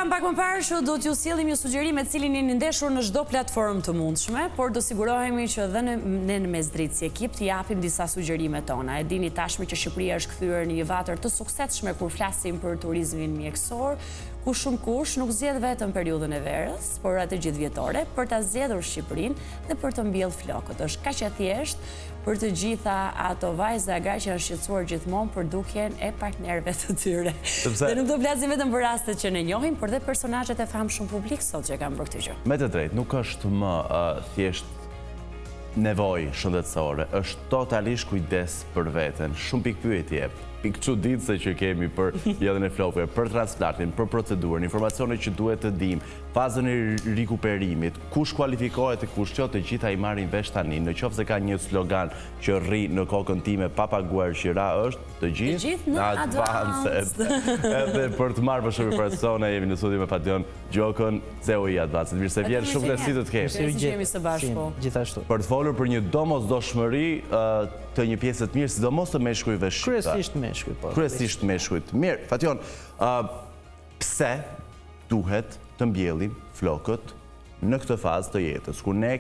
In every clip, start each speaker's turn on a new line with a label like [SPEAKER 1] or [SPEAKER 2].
[SPEAKER 1] tham pak më parë që do t'ju sjellim një sugjerim me cilin jeni ndeshur në çdo platformë të mundshme, por do sigurohemi që dhe ne në mesdrit si ekip t'i japim disa sugjerimet tona. E dini tashmë që Shqipëria është kthyer në një vatër të suksesshme kur flasim për turizmin mjekësor, ku shumë kush nuk zgjedh vetëm periudhën e verës, por atë gjithvjetore për ta zgjedhur Shqipërinë dhe për të mbjellë flokët. Është kaq e thjeshtë për të gjitha ato vajza gra që janë shqetësuar gjithmonë për dukjen e partnerëve të tyre. Dhe nuk do flasim vetëm për rastet që ne njohim, por dhe personazhet e famshëm publik sot që kanë bërë këtë gjë.
[SPEAKER 2] Me të drejtë, nuk është më thjesht nevojë shëndetësore, është totalisht kujdes për veten, shumë pikpyetje, pikçuditëse që kemi për mbjelljen e flokëve, për transplantin, për procedurën, informacionet që duhet të dim, fazën e rikuperimit, kush kualifikohet e kush jo, të gjitha i marrin vesh tani. Në qoftë se ka një slogan që rri në kokën time pa paguar qira është të gjithë
[SPEAKER 1] në advanced.
[SPEAKER 2] Edhe për të marrë për shumë persona jemi në studio me Fadion Gjokën, CEO i Advanced. Mirë se vjen, shumë kënaqësi të të kemi.
[SPEAKER 1] Jemi së bashku.
[SPEAKER 3] Gjithashtu.
[SPEAKER 2] Për të folur për një domosdoshmëri të një pjesë të mirë, sidomos të meshkujve shqiptar.
[SPEAKER 3] Kryesisht meshkuj, po.
[SPEAKER 2] Kryesisht meshkujt. Mirë, Fadion, pse duhet të mbjellim flokët në këtë fazë të jetës, ku ne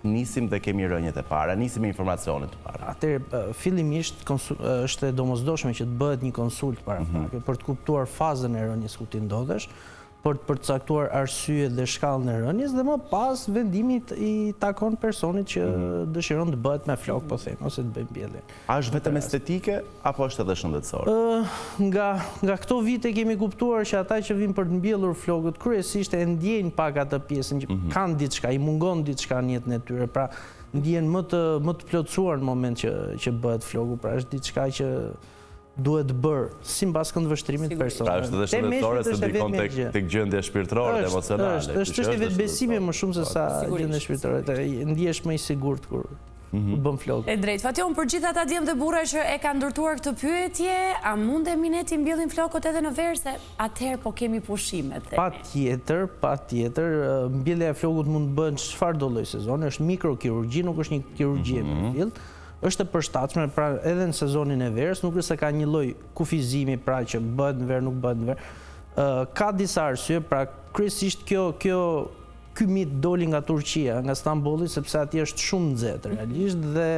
[SPEAKER 2] nisim dhe kemi rënjet e para, nisim me informacionet të para?
[SPEAKER 3] Atëherë, fillimisht është e domosdoshme që të bëhet një konsult paraprake për të kuptuar fazën e rënjes ku ti ndodhesh, për të përcaktuar arsye dhe shkallën e rënjes dhe më pas vendimi i takon personit që dëshiron të bëhet me flok, po them, ose të bëjë mbjellje.
[SPEAKER 2] A është vetëm estetike apo është edhe shëndetësore?
[SPEAKER 3] Nga këto vite kemi kuptuar që ata që vinë për të mbjellur flokët kryesisht e ndjejnë pak atë pjesën që kanë diçka, i mungon diçka në jetën e tyre, pra ndjen më të plotësuar në moment që bëhet floku, pra është diçka që duhet bërë sipas këndvështrimit personal.
[SPEAKER 2] Pra është edhe shëndetësore se ndikon tek gjendja shpirtërore dhe emocionale.
[SPEAKER 3] Është vetbesimi më shumë se sa gjendja shpirtërore. Ndihesh më i sigurt kur bën flokë.
[SPEAKER 1] E drejtë. Fation, për gjithë ata djemë dhe burra që e kanë ndërtuar këtë pyetje, a mundemi ne të mbjellim flokët edhe në verë, se atëherë po kemi pushimet?
[SPEAKER 3] Patjetër, mbjellja e flokut mund të bëhen çfarë do lloj sezoni, është mikrokirurgji, nuk është një kirurgji e përfillt. Është e përshtatshme, pra edhe në sezonin e verës, nuk është se ka një lloj kufizimi, pra që bëhet në verë, nuk bëhet në verë. Ka disa arsye, pra kryesisht ky mit doli nga Turqia, nga Stambolli, sepse atje është shumë nxehtë realisht dhe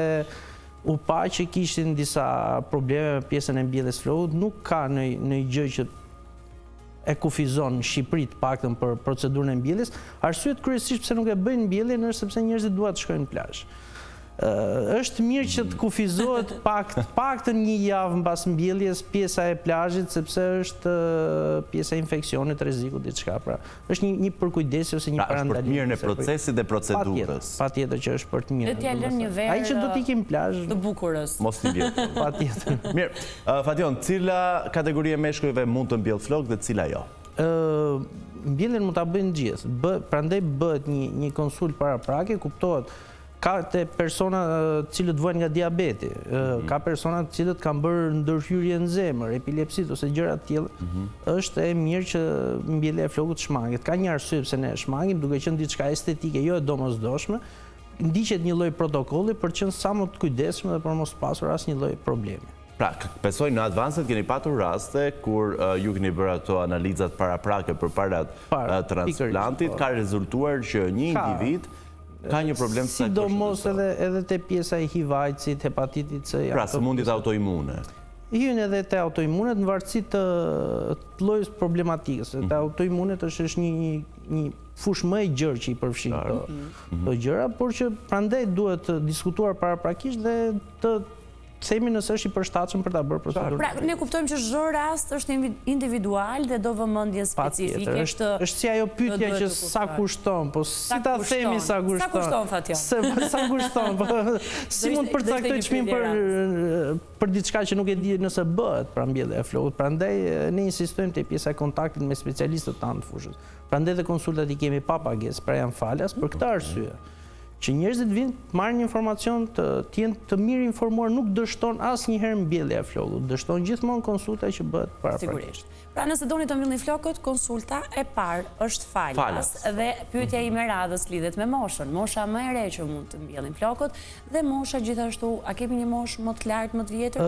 [SPEAKER 3] u pa që kishin disa probleme me pjesën e mbjelljes flokut, nuk ka në gjë që e kufizon në Shqipëri të paktën për procedurën e mbjelljes. Arsyet kryesisht pse nuk e bëjnë mbjelljen është sepse njerëzit duan të shkojnë në plazh. Është mirë që të kufizohet paktën një javë mbas mbjelljes pjesa e plazhit, sepse është pjesa e infeksionit, rrezikut diçka, pra është një përkujdesje ose një parandalim.
[SPEAKER 2] Është për të mirën e procesit dhe procedurës.
[SPEAKER 3] Patjetër që është për të mirën.
[SPEAKER 1] Dhe t'ja lënë një verë.
[SPEAKER 3] Ai që do të ikim plazh
[SPEAKER 1] të bukurës.
[SPEAKER 2] Mos t'i vjet.
[SPEAKER 3] Patjetër.
[SPEAKER 2] Mirë. Fadion, cila kategori e meshkujve mund të mbjell flokë dhe cila jo?
[SPEAKER 3] Mbjelljen mund ta bëjnë gjithë. Prandaj bëhet një konsult paraprake, kuptohet. Ka të persona cilët vojnë nga diabeti, ka persona cilët kanë bërë ndërhyrje në zemër, epilepsit ose gjëra të tilla. Është e mirë që mbjellja e flokut shmanget. Ka një arsye pse ne e shmangim, duke qenë diçka estetike, jo e domosdoshme, ndiqet një lloj protokolli për të qenë sa më të kujdesshëm dhe për mos pasur asnjë lloj problemi.
[SPEAKER 2] Pra, besoj në Advanced keni patur raste kur ju keni bërë ato analizat paraprake përpara transplantit, ka rezultuar që një individ ka një problem të
[SPEAKER 3] sidomos edhe te pjesa e HIV-it, hepatitit C.
[SPEAKER 2] Pra, sëmundjet autoimune.
[SPEAKER 3] Hyn edhe te autoimunet në varësi të llojit problematikës. Te autoimunet është një fushë më e gjerë që i përfshin këto gjëra, por që prandaj duhet të diskutuar paraprakisht dhe të themi nëse është i përshtatshëm për ta bërë procedurën.
[SPEAKER 1] Pra, ne kuptojmë që çdo rast është individual dhe do vëmendje specifike.
[SPEAKER 3] Është si ajo pyetja që sa kushton, po si ta themi sa kushton?
[SPEAKER 1] Sa kushton, Fation?
[SPEAKER 3] Sa kushton, po si mund të përcaktoj çmimin për diçka që nuk e di nëse bëhet pra mbjellja e flokut. Prandaj ne insistojmë te pjesa e kontaktit me specialistët tanë të fushës. Prandaj dhe konsultat i kemi pa pagesë, pra janë falas për këtë arsye. Që njerëzit vinë të marrin informacion, të jenë të mirë informuar, nuk dështon asnjëherë mbjellja e flokut, dështon gjithmonë konsulta që bëhet paraprakisht.
[SPEAKER 1] Sigurisht. Pra nëse doni të mbjellni flokët, konsulta e parë është falas dhe pyetja ime radhës lidhet me moshën. Mosha më e re që mund të mbjellin flokët dhe mosha gjithashtu, a kemi një moshë më të lartë, më të vjetër?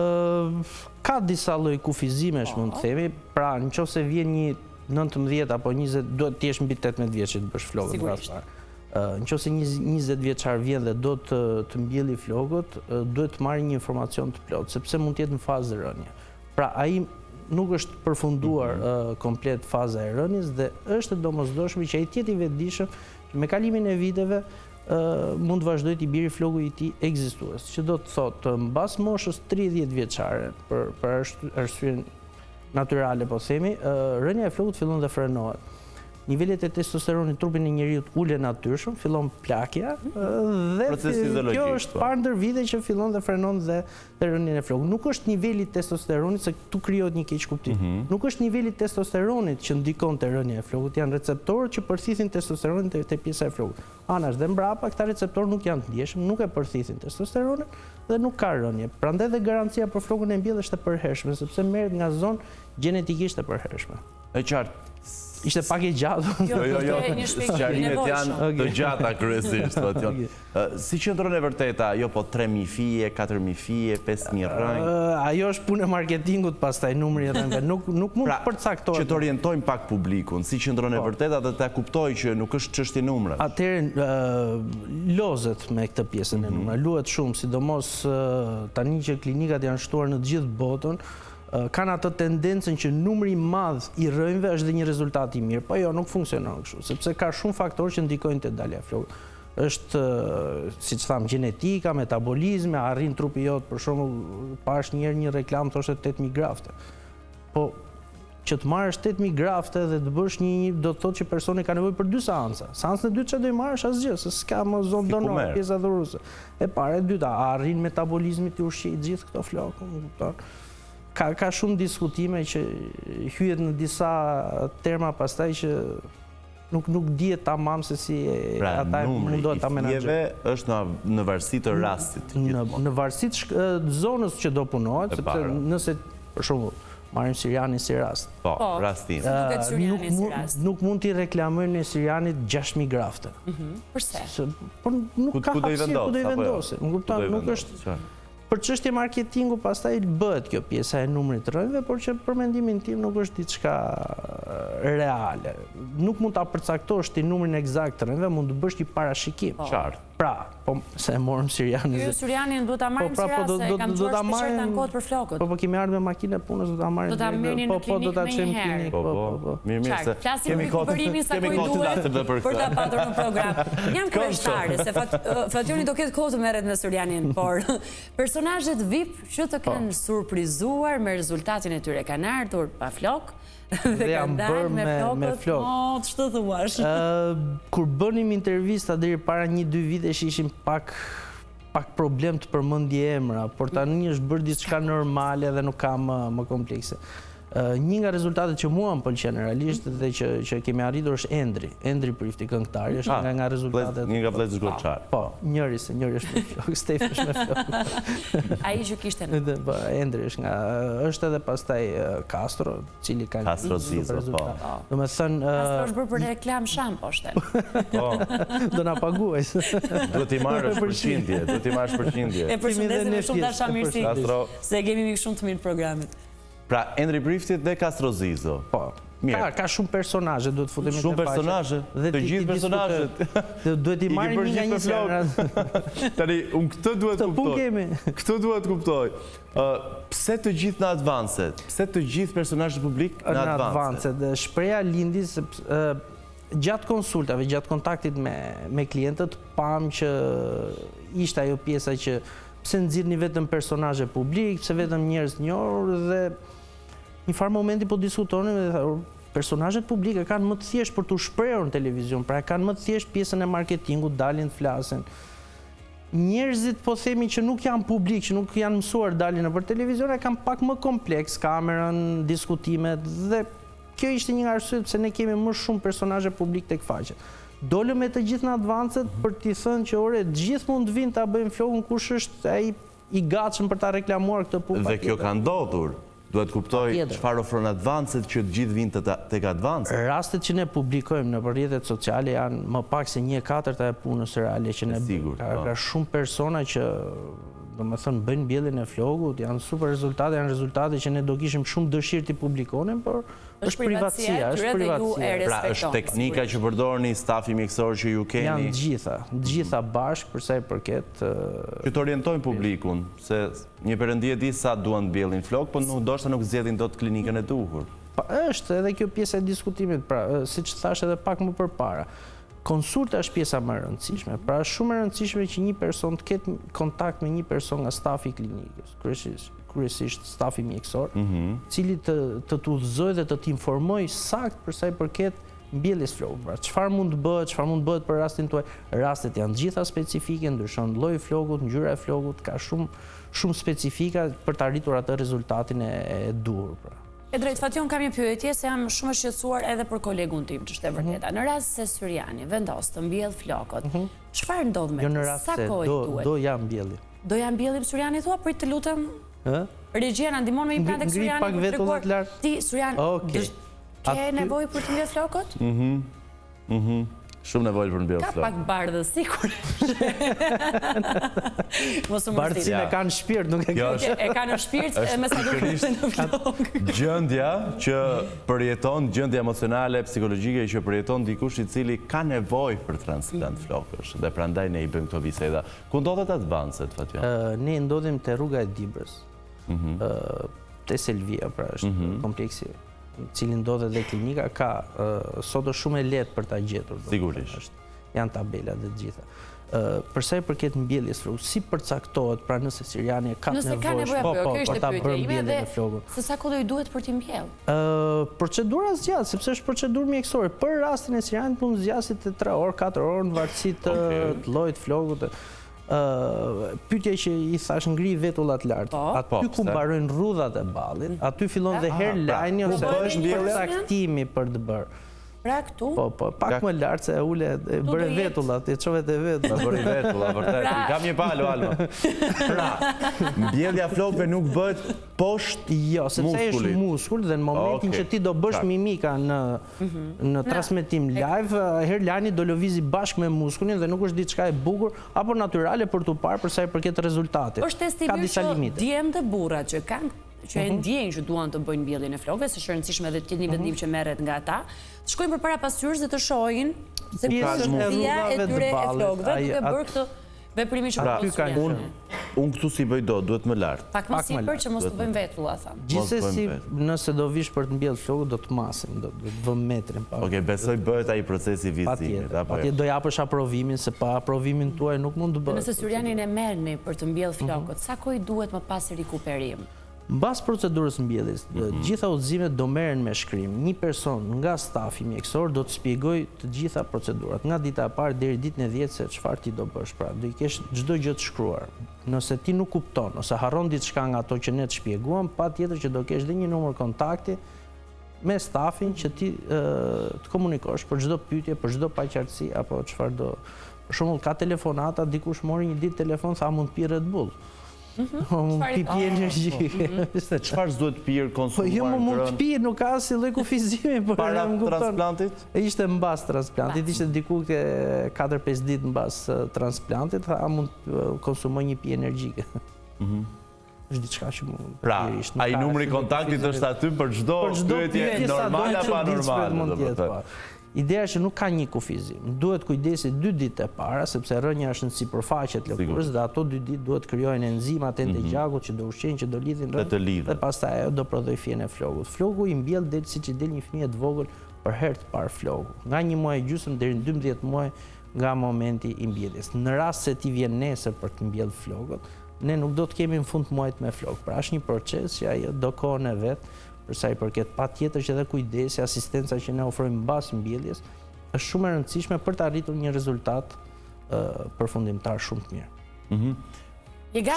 [SPEAKER 3] Ka disa lloj kufizimesh, mund të themi. Pra, nëse vjen një 19 apo 20, duhet t'jesh mbi 18 vjeç që të bësh flokët.
[SPEAKER 1] Sigurisht.
[SPEAKER 3] Nëse 20 vjeçar vjen dhe do të mbjelli flokët, duhet të marrë një informacion të plot, sepse mund të jetë në fazë rënje. Pra ai nuk është përfunduar komplet faza e rënjes dhe është e domosdoshme që ai të jetë i vetëdijshëm që me kalimin e viteve mund të vazhdojë të biri floku i tij ekzistues, që do të thotë mbas moshës 30 vjeçare për arsye natyrale po themi, rënja e flokut fillon dhe frenohet. Nivelet e testosteronit në trupin e njeriut ulen natyrshëm, fillon plakja dhe kjo është parë ndër vite që fillon dhe frenon dhe rënjen e flokut. Nuk është niveli i testosteronit, se këtu krijohet një keq kuptim. Nuk është niveli i testosteronit që ndikon te rënja e flokut, janë receptorët që përthithin testosteronin te pjesa e flokut. Anash dhe mbrapa këta receptorë nuk janë të ndjeshëm, nuk e përthithin testosteronin dhe nuk ka rënje. Prandaj dhe garancia për flokun e mbjellë është e përhershme, sepse merret nga zonë gjenetikisht e përhershme.
[SPEAKER 2] E qartë.
[SPEAKER 3] Ishte pak e gjatë.
[SPEAKER 2] Jo, sqarimet janë të gjata kryesisht. Si qëndron e vërteta, jo po 3.000 fije, 4.000 fije, 5.000 rënjë?
[SPEAKER 3] Ajo është punë e marketingut pastaj, numri e rënjëve. Nuk mund të përcaktohet.
[SPEAKER 2] Që të orientojmë pak publikun, si qëndron e vërteta dhe ta kuptoj që nuk është çështje numrash.
[SPEAKER 3] Atëherë lozet me këtë pjesën e numra, luhet shumë, sidomos tani që klinikat janë shtuar në të gjithë botën, kanë atë tendencën që numri i madh i rënjëve është dhe një rezultat i mirë, po jo, nuk funksionon kështu, sepse ka shumë faktorë që ndikojnë te dalja e flokut. Është, siç tham, gjenetika, metabolizmi, arrin trupi jot, për shembull, pash një herë një reklam thoshte 8.000 grafte. Po që të marrësh 8.000 grafte dhe të bësh një, do të thotë që personi ka nevojë për 2 seanca. Seancën e dytë që do i marrësh asgjë, se s'ka më zonë donore, pjesa dhuruese. E para, e dyta, arrin metabolizmi të ushqit gjithë këto flokë, më kupton? Ka shumë diskutime që hyjet në disa terma pastaj që nuk dihet tamam se si ata mundohet ta menaxhojnë.
[SPEAKER 2] Pra numri i është në varësi të rastit.
[SPEAKER 3] Në varësi të zonës që do punohet, sepse nëse për shembull marrim Sirianin si rast.
[SPEAKER 2] Po, rastin.
[SPEAKER 3] Nuk mund t'i reklamojnë në Sirianit 6.000 grafte.
[SPEAKER 1] Përse?
[SPEAKER 3] Por nuk ka hapësirë ku do i vendosë. Më kupton, nuk është. Për çështje marketingu pastaj bëhet kjo pjesa e numrit të rënjëve, por që për mendimin tim nuk është diçka reale. Nuk mund ta përcaktosh ti numrin eksakt të rënjëve, mund të bësh një parashikim.
[SPEAKER 2] Qartë.
[SPEAKER 3] Pra, po se e morëm Sirianin.
[SPEAKER 1] Ju Sirianin duhet ta marrim si rast, se kam thënë shpeshherë ankohet për flokët.
[SPEAKER 3] Po kemi ardhur me makinë punës, do ta marrim.
[SPEAKER 1] Do ta merrni në klinikë.
[SPEAKER 3] Do ta çojmë në klinikë.
[SPEAKER 2] Po. Mirë se
[SPEAKER 1] kemi kohë sa duhet për ta patur në program. Jam kryeshtare se Fationi do ketë kohë të merret me Sirianin, por personazhet VIP që të kanë surprizuar me rezultatin e tyre kanë ardhur pa flok. Dhe
[SPEAKER 3] janë bërë me flok.
[SPEAKER 1] Ç'të thuash?
[SPEAKER 3] Kur bënim intervista deri para 1-2 vitesh ishim pak problem të përmendje emra, por tani është bërë diçka normale dhe nuk ka më komplekse. Një nga rezultatet që mua më pëlqen realisht dhe që kemi arritur është Endri Prifti, këngëtari, është nga rezultatet.
[SPEAKER 2] Një nga vëllezërit Goçar.
[SPEAKER 3] Po, njëri është me flok, Stefi është me flok.
[SPEAKER 1] Ai që kishte në.
[SPEAKER 3] Po, Endri është edhe pastaj Castro, cili ka
[SPEAKER 2] Castro Zizo, po.
[SPEAKER 3] Domethënë
[SPEAKER 1] Castro është bërë për reklam shamposhten.
[SPEAKER 2] Po.
[SPEAKER 3] Do na paguaj.
[SPEAKER 2] Duhet i marrësh përqindje,
[SPEAKER 1] E përshëndesim me shumë dashamirësi. Se kemi mikë shumë të mirë programit.
[SPEAKER 2] Pra, Endri Priftit dhe Castro Zizo.
[SPEAKER 3] Po. Ka shumë personazhe, duhet futemi te
[SPEAKER 2] shumë personazhe, të gjithë personazhet.
[SPEAKER 3] Duhet i marrim një nga një.
[SPEAKER 2] Tani, unë këtë duhet kuptoj. Këtë duhet kuptoj. Pse të gjithë në advancet? Pse të gjithë personazhet publik në advancet?
[SPEAKER 3] Shpreha lindi se gjatë konsultave, gjatë kontaktit me klientët, pam që ishte ajo pjesa që pse nxirrni vetëm personazhe publik, pse vetëm njerëz të njohur dhe një farë momenti po diskutonin dhe personazhet publike kanë më të thjesht për të shprehur në televizion, pra kanë më të thjesht pjesën e marketingut, dalin të flasin. Njerëzit po themi që nuk janë publik, që nuk janë mësuar dalin nëpër televizion, e kanë pak më kompleks kamerën, diskutimet dhe kjo ishte një nga arsyet pse ne kemi më shumë personazhe publik tek faqet. Dolëm me të gjithë në advancet për t'i thënë që ore, gjithë mund të vinë ta bëjmë flokun kush është ai i gatshëm për ta reklamuar këtë punë.
[SPEAKER 2] Dhe kjo ka ndodhur. Duhet kuptoj çfarë ofron advancet që të gjithë vinë tek advancet.
[SPEAKER 3] Rastet që ne publikojmë në rrjetet sociale janë më pak se 1/4 e punës reale që ne bëjmë. Ka shumë persona që domethënë bëjnë mbjelljen e flogut, janë super rezultate, janë rezultate që ne do kishim shumë dëshirë t'i publikonim, por është privatësia, është privatësia.
[SPEAKER 2] Pra është teknika që përdorni, stafi mjekësor që ju keni?
[SPEAKER 3] Janë gjitha bashkë për sa i përket.
[SPEAKER 2] Që të orientojnë publikun, se një perëndi e di sa duan të mbjellin flok, por ndoshta nuk zgjedhin dot klinikën e duhur.
[SPEAKER 3] Është edhe kjo pjesa e diskutimit, pra siç thash edhe pak më përpara. Konsulta është pjesa më e rëndësishme. Pra është shumë e rëndësishme që një person të ketë kontakt me një person nga stafi i klinikës, kryesisht stafi mjekësor, cili të udhëzojë dhe të t'informojë sakt për sa i përket mbjelljes flogut. Pra çfarë mund të bëhet për rastin tuaj? Rastet janë gjitha specifike, ndryshon lloji i flogut, ngjyra e flogut, ka shumë specifika për të arritur atë rezultatin e duhur, pra.
[SPEAKER 1] E drejt Fation, kam një pyetje se jam shumë e shqetësuar edhe për kolegun tim, që është e vërteta. Në rast se Syriani vendos të mbjell flokët, çfarë ndodh me
[SPEAKER 3] në
[SPEAKER 1] të?
[SPEAKER 3] rast
[SPEAKER 1] Sa
[SPEAKER 3] se
[SPEAKER 1] kohë duhet?
[SPEAKER 3] do ja mbjellim.
[SPEAKER 1] Do ja mbjellim Syriani thua, prit të lutem. Regjia na ndihmon me një plan tek Syriani.
[SPEAKER 3] Ngri pak vetullat lart.
[SPEAKER 1] Ti Syriani, ke nevojë për të mbjell flokët?
[SPEAKER 2] Shumë nevojë për mbjell flok.
[SPEAKER 1] Ka pak bardhësi kur.
[SPEAKER 3] Bardhësinë e kanë shpirt, nuk e kanë.
[SPEAKER 1] E kanë në shpirt, me sa duhet në flok.
[SPEAKER 2] Gjendja që përjeton, gjendja emocionale, psikologjike që përjeton dikush i cili ka nevojë për transplant flokësh dhe prandaj ne i bëjmë këto biseda. Ku ndodhet atë Advanced, Fation?
[SPEAKER 3] Ne ndodhim te rruga e Dibrës. Te Selvia, pra është kompleksi i cili ndodhet dhe klinika, ka sot është shumë e lehtë për ta gjetur.
[SPEAKER 2] Sigurisht.
[SPEAKER 3] Janë tabelat dhe të gjitha. Për sa i përket mbjelljes flogut, si përcaktohet pra nëse Syriani ka nevojë për ta bërë mbjelljen e flogut?
[SPEAKER 1] Se sa kohë i duhet për t'i mbjell?
[SPEAKER 3] Procedura zgjat, sepse është procedurë mjekësore. Për rastin e Syrianit mund zgjasit 3 orë, 4 orë në varësi të llojit flogut. Pyetja që i thash ngri vetullat lart. Aty ku mbarojnë rrudhat e ballit, aty fillon dhe herë lajni ose është përcaktimi për të bërë.
[SPEAKER 1] Pra këtu?
[SPEAKER 3] Po, pak më lart se ule bëre vetullat, e çove te vetullat.
[SPEAKER 2] Bëri vetulla, vërtet. Kam një palo, Alma. Pra, mbjellja flokëve nuk bëhet poshtë
[SPEAKER 3] Jo, sepse është muskull dhe në momentin që ti do bësh mimika në transmetim live, herë lajni do lëvizi bashkë me muskullin dhe nuk është diçka e bukur apo natyrale për t'u parë për sa i përket rezultatit.
[SPEAKER 1] Është testi mirë që djemt dhe burrat që kanë që e ndjejnë që duan të bëjnë mbjelljen e flokëve, se është e rëndësishme edhe të ketë një vendim që merret nga ata, të shkojnë përpara pasqyrës dhe të shohin se pjesën e tyre e flokëve duke bërë këtë veprimin që po bëjnë.
[SPEAKER 2] Unë këtu si bëj duhet më lart.
[SPEAKER 1] Pak më sipër që mos të bëjmë vetulla, thamë.
[SPEAKER 3] Gjithsesi, nëse do vish për të mbjellë flokët, do të masim, do të vëmë metrin.
[SPEAKER 2] Okej, besoj bëhet ai procesi vizimit.
[SPEAKER 3] Patjetër do japësh aprovimin, se pa aprovimin tuaj nuk mund të bëhet.
[SPEAKER 1] Nëse Syrianin e merrni për të mbjellë flokët, sa kohë duhet më pas rikuperim?
[SPEAKER 3] Mbas procedurës mbjelljes, gjitha udhëzimet do merren me shkrim. Një person nga stafi mjekësor do të shpjegoj të gjitha procedurat, nga dita e parë deri ditën e 10 se çfarë ti do bësh. Pra, do i kesh çdo gjë të shkruar. Nëse ti nuk kupton ose harron diçka nga ato që ne të shpjeguam, patjetër që do kesh dhe një numër kontakti me stafin që ti të komunikosh për çdo pyetje, për çdo paqartësi apo çfarë do. Për shembull, ka telefonata, dikush mori një ditë telefon tha mund pi Red Bull. Pipi energji.
[SPEAKER 2] Çfarë s'duhet pirë, konsumuar?
[SPEAKER 3] Jo, më mund të pi, nuk ka asnjë lloj kufizimi
[SPEAKER 2] para transplantit?
[SPEAKER 3] Ishte mbas transplantit, ishte diku ke 4-5 ditë mbas transplantit, a mund të konsumoj një pi energjike. Është diçka që mund.
[SPEAKER 2] Pra, ai numri kontaktit është aty për çdo pyetje normale apo anormale.
[SPEAKER 3] Ideja është që nuk ka një kufizim. Duhet kujdesi 2 ditë e para, sepse rënja është në sipërfaqe të lëkurës dhe ato 2 ditë duhet krijojnë enzimat e gjakut që do ushqejnë, që do lidhin rënjë dhe pastaj ajo do prodhoj fjen e flogut. Flogu i mbjell del siç i del një fëmijë të vogël për herë të parë flogu. Nga 1 muaj e gjysmë deri në 12 muaj nga momenti i mbjelljes. Në rast se ti vjen nesër për të mbjell flokët, ne nuk do të kemi në fund të muajit me flok. Pra është një proces që ajo do kohën e vet. Për sa i përket patjetër që edhe kujdesi, asistenca që ne ofrojmë mbas mbjelljes është shumë e rëndësishme për të arritur një rezultat përfundimtar shumë të mirë.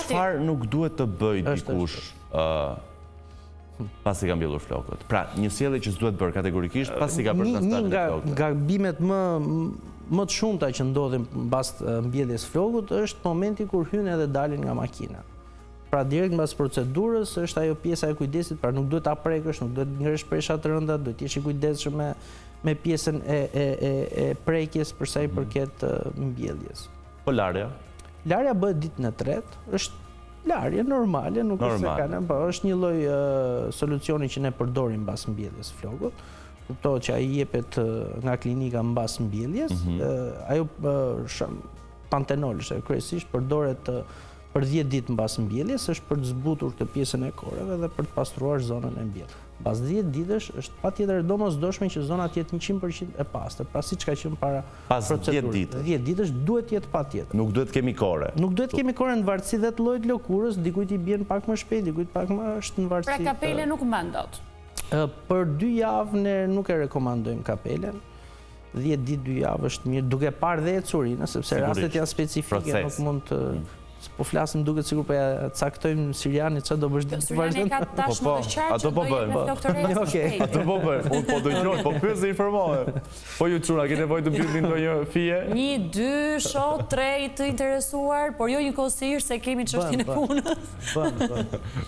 [SPEAKER 2] Çfarë nuk duhet të bëj dikush pasi ka mbjellur flokët? Pra, një sjellje që s'duhet bërë kategorikisht pasi ka bërë transplantin e flokëve.
[SPEAKER 3] Një nga gabimet më të shumta që ndodhin mbas mbjelljes flokut është momenti kur hyn edhe dalin nga makina. Pra direkt mbas procedurës është ajo pjesa e kujdesit, pra nuk duhet ta prekësh, nuk duhet ngresh presha të rënda, duhet të jesh i kujdesshëm me pjesën e prekjes për sa i përket mbjelljes.
[SPEAKER 2] Po larja?
[SPEAKER 3] Larja bëhet ditën e tretë, është larje normale, nuk është se
[SPEAKER 2] Normale.
[SPEAKER 3] kanë, po është një lloj solucioni që ne përdorim mbas mbjelljes flokut. Kuptohet që ai jepet nga klinika mbas mbjelljes. Ajo pantenol është kryesisht përdoret për 10 ditë mbas mbjelljes, është për të zbutur këtë pjesën e koreve dhe për të pastruar zonën e mbjelljes. Pas 10 ditësh është patjetër e domosdoshme që zona të jetë 100% e pastër, pra siç ka qenë para procedurës.
[SPEAKER 2] 10 ditësh.
[SPEAKER 3] 10 ditësh duhet të jetë patjetër.
[SPEAKER 2] Nuk duhet kemi kore.
[SPEAKER 3] Nuk duhet kemi kore në varësi dhe të llojit lëkurës, dikujt i bjen pak më shpejt, dikujt pak më është në varësi.
[SPEAKER 1] Pra kapele nuk mban dot.
[SPEAKER 3] Për 2 javë ne nuk e rekomandojmë kapelen. 10 ditë 2 javë është mirë, duke parë dhe ecurinë, sepse rastet janë specifike, nuk mund të po flasim duket sikur po ja caktojmë Siriani çfarë do bësh ditë të
[SPEAKER 1] Siriani ka tashmë të qartë.
[SPEAKER 2] Ato po bëjnë. Ato po bëjnë. Unë po dëgjoj, po pyes se informohem. Po ju çuna, keni nevojë të mbyllni ndonjë fije?
[SPEAKER 1] 1, 2, shoh 3 të interesuar, por jo një kosir se kemi çështjen e punës.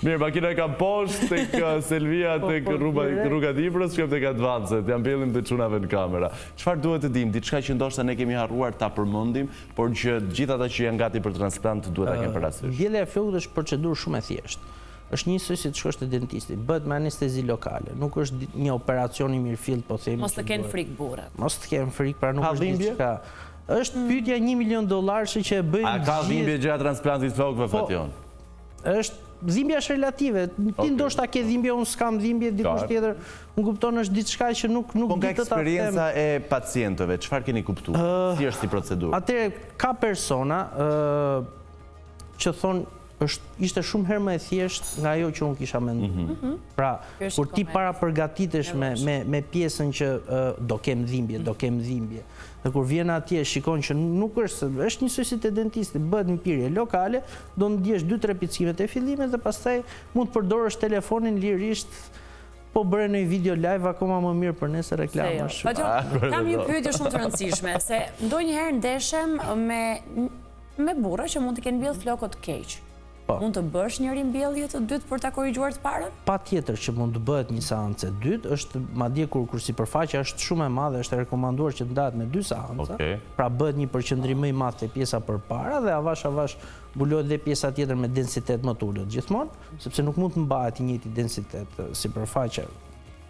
[SPEAKER 2] Mirë, makina e kam poshtë tek Selvia tek rruga Dibrës, shkojmë tek Advanced. Ja mbjellim të çunave në kamera. Çfarë duhet të dim? Diçka që ndoshta ne kemi harruar ta përmendim, por që gjithë ata që janë gati për transplant duhet ta kenë parasysh.
[SPEAKER 3] Mbjellja e flokut është procedurë shumë e thjeshtë. Është njësoj si të shkosh te dentisti, bëhet me anestezi lokale. Nuk është një operacion i mirëfillt, po themi.
[SPEAKER 1] Mos të kenë frikë burrat.
[SPEAKER 3] Mos të kenë frikë, pra nuk është diçka. Është pyetja $1 milion që e bëjnë.
[SPEAKER 2] A ka dhimbje gjëra transplantit flokëve Fation?
[SPEAKER 3] Është dhimbja është relative. Ti ndoshta ke dhimbje, unë s'kam dhimbje, dikush tjetër. Unë kupton është diçka që nuk di të ta them.
[SPEAKER 2] Po nga eksperienca e pacientëve, çfarë keni kuptuar? Si është si procedurë?
[SPEAKER 3] Atëherë ka persona që thonë ishte shumë herë më e thjeshtë nga ajo që unë kisha menduar. Pra, kur ti para përgatitesh me pjesën që do kem dhimbje, dhe kur vjen atje shikon që nuk është njësoj si te dentisti, bëhet një pirje lokale, do ndjesh 2-3 pickimet e fillimit dhe pastaj mund të përdorësh telefonin lirisht. Po bëre në video live akoma më mirë për ne se reklama.
[SPEAKER 1] Kam një pyetje shumë të rëndësishme, se ndonjëherë ndeshem me burra që mund të kenë mbjellë flokët keq. Mund të bësh njëri mbjellje të dytë për ta korrigjuar të parën?
[SPEAKER 3] Patjetër që mund të bëhet një seancë e dytë, është madje kur sipërfaqja është shumë e madhe, është e rekomanduar që ndahet me 2 seanca. Pra bëhet një përqendrim më i madh te pjesa përpara dhe avash mbulohet dhe pjesa tjetër me densitet më të ulët gjithmonë, sepse nuk mund të mbahet i njëjti densitet sipërfaqja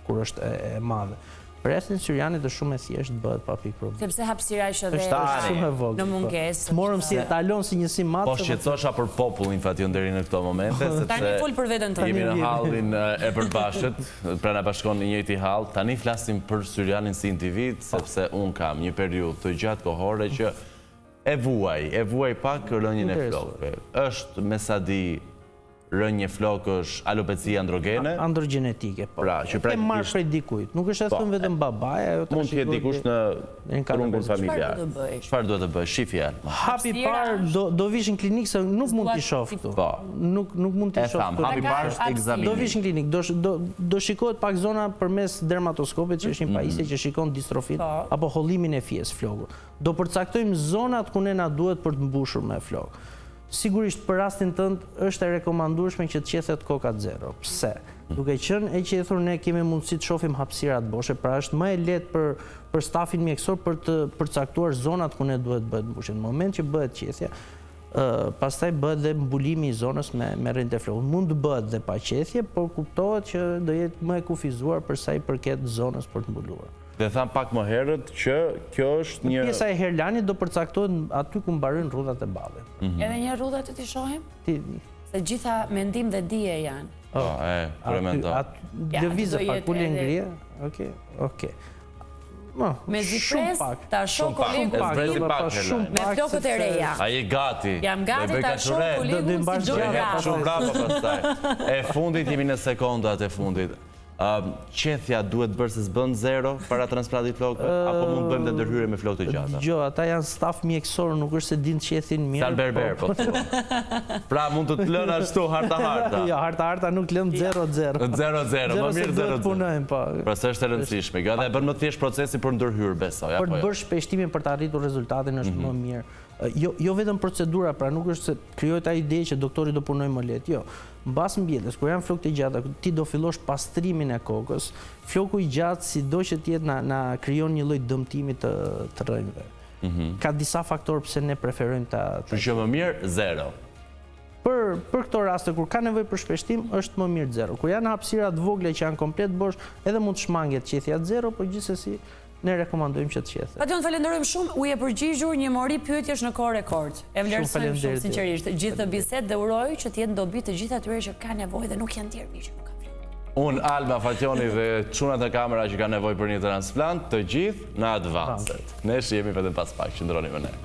[SPEAKER 3] kur është e madhe. Prestin Syrianit është shumë e thjeshtë, bëhet pa pikë problem.
[SPEAKER 1] Sepse hapësira është edhe
[SPEAKER 3] shumë e vogël.
[SPEAKER 1] Në mungesë.
[SPEAKER 3] Morëm si etalon si njësi matë.
[SPEAKER 2] Po shqetësosha për popullin Fation deri në këto momente,
[SPEAKER 1] tani fol për veten tënde.
[SPEAKER 2] Jemi në hallin e përbashkët, pra na bashkon në njëjti hall. Tani flasim për Syrianin si individ, sepse un kam një periudhë të gjatë kohore që e vuaj pak rënjen e flokëve. Është me sa di rënje flokësh alopeci androgene?
[SPEAKER 3] Androgenetike, po.
[SPEAKER 2] Pra, që
[SPEAKER 3] praktikisht... marrë prej dikujt. Nuk është e thënë vetëm babaja.
[SPEAKER 2] Mund të jetë dikush në rrugën familjar. Çfarë duhet të bëj? Shifja.
[SPEAKER 3] Hapi parë do vish në klinikë se nuk mund t'i shoh këtu. Nuk mund t'i shoh këtu.
[SPEAKER 2] Hapi parë është ekzamimi.
[SPEAKER 3] Do vish në klinikë. Do shikohet pak zona përmes dermatoskopit që është një pajisje që shikon distrofin apo hollimin e fjes flokut. Do përcaktojmë zonat ku ne na duhet për të mbushur me flok. Sigurisht për rastin tënd është e rekomandueshme që të qethet koka zero. Pse? Duke qenë e qethur ne kemi mundësi të shohim hapësirat boshe, pra është më e lehtë për stafin mjekësor për të përcaktuar zonat ku ne duhet bëhet mbushje. Në moment që bëhet qethja, pastaj bëhet dhe mbulimi i zonës me rrjetin e flokut. Mund të bëhet dhe pa qethje, por kuptohet që do jetë më e kufizuar për sa i përket zonës për të mbuluar.
[SPEAKER 2] Dhe tham pak më herët që kjo është një...
[SPEAKER 3] Pjesa e herlanit do përcaktohet aty ku mbarojnë rrudhat e ballit.
[SPEAKER 1] Edhe një rrudha të t'i shohim? Se gjitha mendim dhe dije janë.
[SPEAKER 2] Kur e mendoj.
[SPEAKER 3] Lëvizë pak, pulë ngrije. Okej.
[SPEAKER 1] Me zipres, ta shoh kolegun
[SPEAKER 2] me
[SPEAKER 1] flokët e reja.
[SPEAKER 2] Ai e gati.
[SPEAKER 1] Jam gati ta shoh kolegun si Gjorga.
[SPEAKER 2] Shumë bravo pastaj. E fundit jemi në sekondat e fundit. Qethja duhet bërë se s'bën zero para transplantit flokëve, apo mund bëjmë dhe ndërhyrje me flokë të gjata?
[SPEAKER 3] Jo, ata janë staf mjekësor, nuk është se din të qethin mirë.
[SPEAKER 2] San berber, po thua. Pra mund të lënë ashtu harta.
[SPEAKER 3] Jo, harta nuk lënë 0-0.
[SPEAKER 2] 0-0, më mirë 0-0. Pra se është e rëndësishme. Kjo dhe e bën më thjesht procesin për ndërhyrë, besoj.
[SPEAKER 3] Për të bërë shpeshtimin për të arritur rezultatin është më mirë. Jo vetëm procedura, pra nuk është se krijohet ai ide që doktori do punojë më lehtë, jo. Mbas mbjelljes, kur janë flokët e gjata, ti do fillosh pastrimin e kokës. Floku i gjatë, sido që të jetë, na krijon një lloj dëmtimi të rrënjve. Ka disa faktorë pse ne preferojmë ta.
[SPEAKER 2] Që më mirë 0.
[SPEAKER 3] Për këto raste kur ka nevojë për shpeshtim është më mirë 0. Kur janë hapësira të vogla që janë komplet bosh, edhe mund të shmanget qethja 0, por gjithsesi ne rekomandojmë që të qethet.
[SPEAKER 1] Patjon, falenderojmë shumë, u je përgjigjur një mori pyetjesh në kohë rekord. E vlerësojmë shumë sinqerisht gjithë të bisedë dhe uroj që të jetë dobi të gjithë atyre që kanë nevojë dhe nuk janë tjerë që nuk kanë flok.
[SPEAKER 2] Unë, Alba, Fatjoni dhe çunat e kamera që kanë nevojë për një transplant, të gjithë në Advanced. Ne jemi vetëm pas pak, qëndroni me ne.